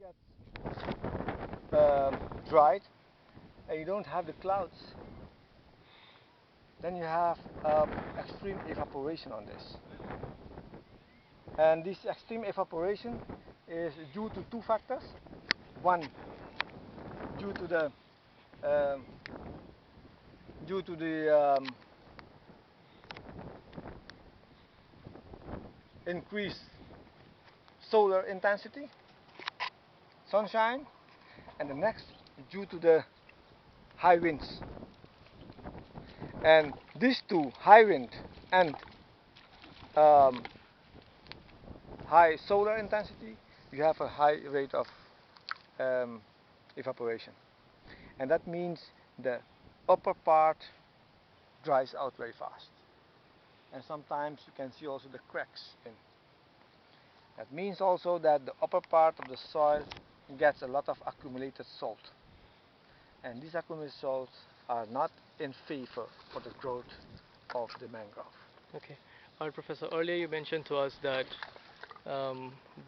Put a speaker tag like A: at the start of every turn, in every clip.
A: gets dried and you don't have the clouds, then you have extreme evaporation on this. And this extreme evaporation is due to two factors. One, due to the um, due to the increased solar intensity, sunshine, and the next due to the high winds. And these two, high wind and um, high solar intensity, you have a high rate of um, evaporation, and that means the upper part dries out very fast, and sometimes you can see also the cracks in. That means also that the upper part of the soil gets a lot of accumulated salt, and these accumulated salts are not in favor for the growth of the mangrove.
B: Okay. All right, Professor. Earlier you mentioned to us that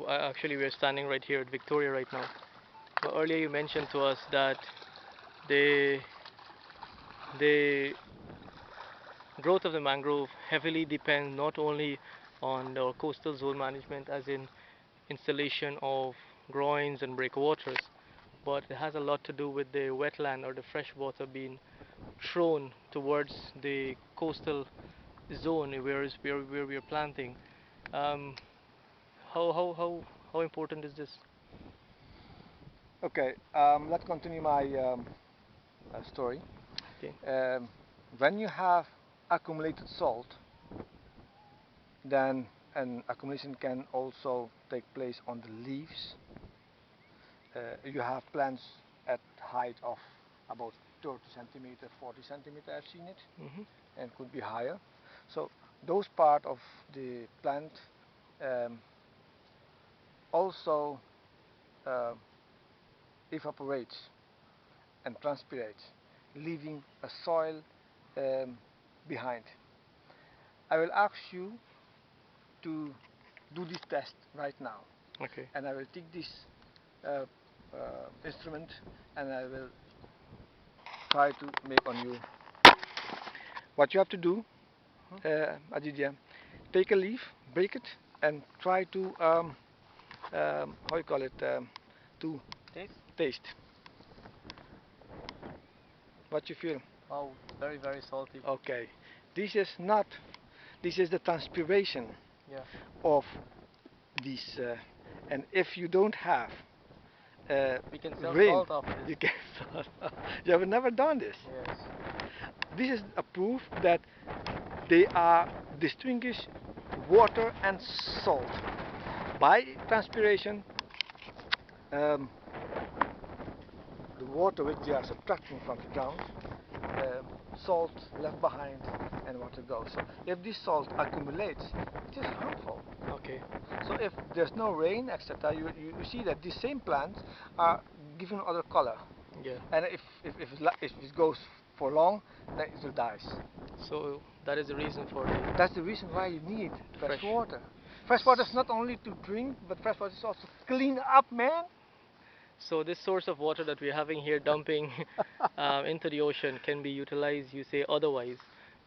B: actually we're standing right here at Victoria right now. But earlier you mentioned to us that the the growth of the mangrove heavily depends not only on the coastal zone management, as in installation of groins and breakwaters, but it has a lot to do with the wetland or the fresh water being thrown towards the coastal zone where we are planting. Um, how important is this?
A: Okay, let's continue my story.
B: Okay.
A: Um, when you have accumulated salt, then an accumulation can also take place on the leaves. You have plants at height of about 30 centimeter, 40 centimeter, I've seen it,
B: Hmm.
A: and could be higher. So those part of the plant um, also uh, evaporates and transpirates, leaving a soil um, behind. I will ask you to do this test right now,
B: Okay.
A: and I will take this uh, instrument and I will try to make on you. What you have to do,
B: Hmm.
A: Aditya, take a leaf, break it, and try to how you call it, to
B: Taste?
A: taste what you feel.
B: Oh, very very salty.
A: Okay, this is not. This is the transpiration
B: Yeah.
A: of this, and if you don't have uh,
B: We can sell
A: rain,
B: salt off this.
A: you can. You have never done this.
B: Yes.
A: This is a proof that they are distinguish water and salt by transpiration. Um, the water which they are subtracting from the ground, salt left behind, and water goes. So if this salt accumulates, it is harmful.
B: Okay.
A: So if there's no rain, etc., you see that these same plants are given other color,
B: Yeah.
A: and if it goes for long, then it will die.
B: So that is the reason for the
A: That's the reason why you need fresh
B: fresh.
A: water. Fresh water is not only to drink, but fresh water is also clean up, man.
B: So this source of water that we're having here dumping into the ocean can be utilized, you say, otherwise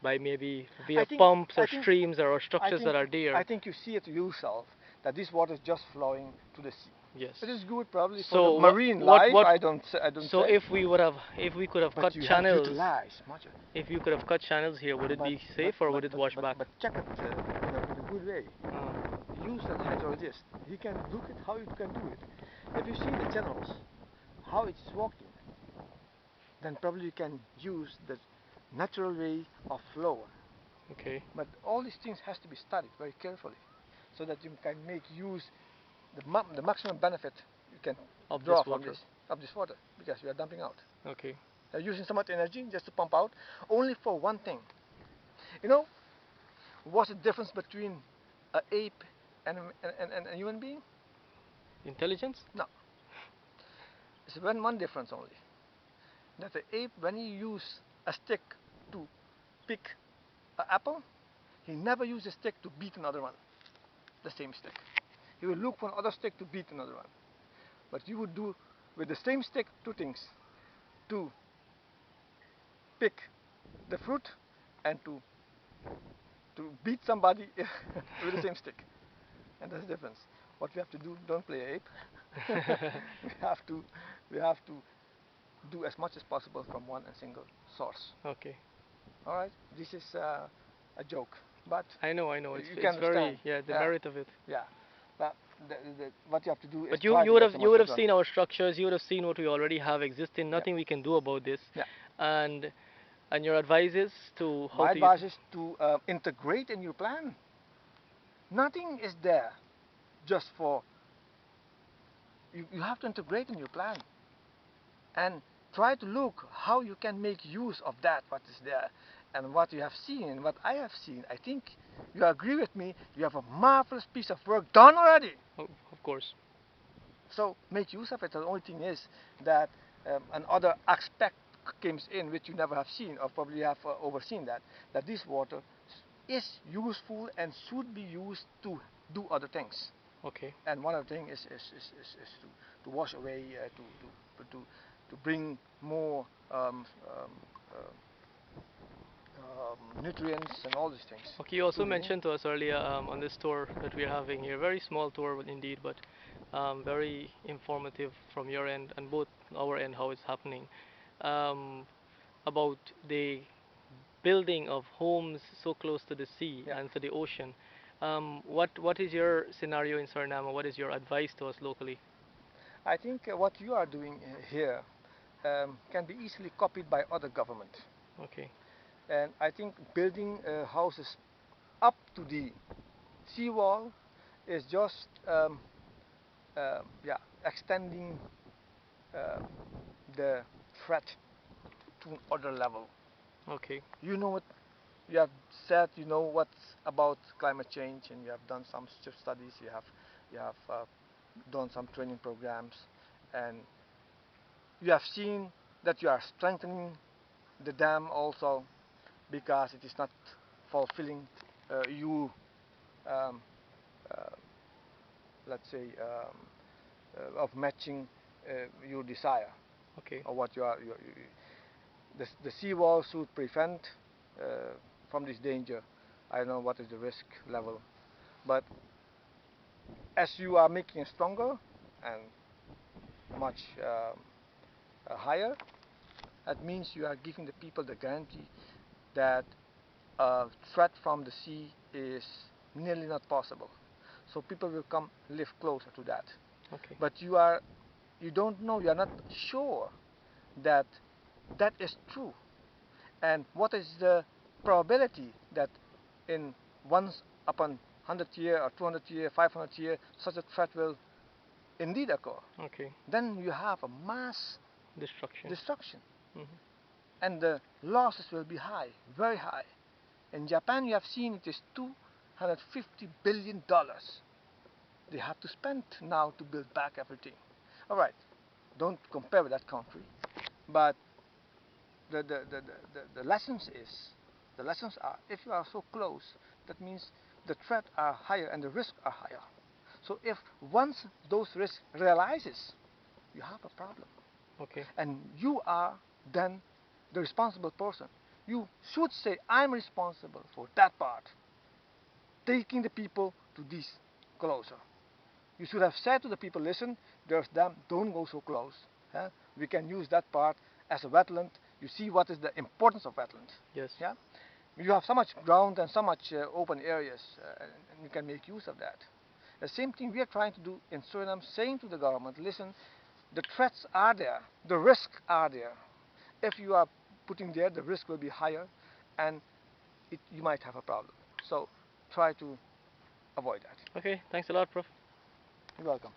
B: by maybe
A: I
B: via
A: think,
B: pumps
A: I
B: or
A: think,
B: streams or
A: I
B: structures that
A: think,
B: are
A: I
B: there.
A: think you see it yourself that this water is just flowing to the sea.
B: Yes.
A: It is good probably for the
B: So
A: marine life. I don't
B: so
A: say,
B: if we could have
A: but
B: cut
A: you have to
B: channels,
A: utilize much.
B: if you could have cut channels here, would it
A: But
B: be safe or would it
A: but
B: wash back?
A: check it in a good way.
B: Uh,
A: Use a hydrologist. He can look at how you can do it. If you see the channels, how it's walking, then probably you can use the natural way of flow.
B: okay.
A: But all these things has to be studied very carefully, so that you can make use the maximum benefit you can
B: Of
A: draw
B: this
A: from
B: water.
A: this of this water, because you are dumping out.
B: Okay.
A: You're using so much energy just to pump out, only for one thing. You know what's the difference between an ape and a human being?
B: Intelligence?
A: No, it's one difference only. That the ape, when he use a stick to pick an apple, he never uses a stick to beat another one, the same stick. He will look for another stick to beat another one. But you would do with the same stick two things: to pick the fruit and to beat somebody with the same stick. And that's the difference. What we have to do, don't play ape. we have to we have to do as much as possible from one and single source.
B: Okay.
A: All right, this is a joke, but
B: I know.
A: you
B: It's
A: can understand.
B: very, yeah, the
A: Yeah,
B: merit of it.
A: yeah. But what you have to do is
B: But
A: try
B: you
A: to
B: would
A: get
B: have
A: so
B: you
A: much
B: would
A: as
B: have
A: well.
B: seen our structures. You would have seen what we already have existing.
A: Yeah,
B: Nothing we can do about this.
A: yeah.
B: And your advice is to how
A: My
B: to use.
A: advice is to integrate in your plan. Nothing is there just for you. You have to integrate in your plan and try to look how you can make use of that what is there and what you have seen, what I have seen. I think you agree with me. You have a marvelous piece of work done already.
B: Oh, of course.
A: So make use of it. The only thing is that another aspect comes in which you never have seen or probably have overseen that this water is useful and should be used to do other things.
B: Okay.
A: And one of the things is to wash away, to bring more nutrients and all these things
B: Okay. You
A: to
B: also
A: the.
B: mentioned to us earlier on this tour that we're having here, very small tour indeed, but very informative from your end and both our end how it's happening. Um, about the building of homes so close to the sea
A: Yeah,
B: and to the ocean. What is your scenario in Suriname? What is your advice to us locally?
A: I think what you are doing here can be easily copied by other governments.
B: Okay,
A: And I think building houses up to the seawall is just yeah, extending uh, the threat to another level.
B: okay,
A: You know what you have said. You know what's about climate change, and you have done some studies. You have done some training programs, and you have seen that you are strengthening the dam also because it is not fulfilling you um, uh, let's say of matching your desire
B: okay,
A: or what the seawall should prevent uh, from this danger. I don't know what is the risk level, but as you are making it stronger and much higher, that means you are giving the people the guarantee that a threat from the sea is nearly not possible. So people will come live closer to that.
B: okay,
A: But you don't know, you are not sure that that is true. And what is the probability that in once upon 100 year or 200 year, 500 year, such a threat will indeed occur?
B: okay.
A: Then you have a mass
B: Destruction.
A: destruction,
B: Hmm.
A: and the losses will be high, very high. In Japan, you have seen it is $250 billion they have to spend now to build back everything. All right, don't compare with that country, but the lessons are if you are so close, that means the threat are higher and the risks are higher. So if once those risks realizes, you have a problem,
B: Okay,
A: and you are then the responsible person. You should say, I'm responsible for that part, taking the people to this closer. You should have said to the people, listen, there's dam, don't go so close. Huh? We can use that part as a wetland. You see what is the importance of wetland.
B: yes,
A: Yeah? You have so much ground and so much open areas, and you can make use of that. The same thing we are trying to do in Suriname, saying to the government, listen, the threats are there, the risks are there. If you are putting there, the risk will be higher, and you might have a problem. So try to avoid that.
B: okay. Thanks a lot, Prof.
A: You're welcome.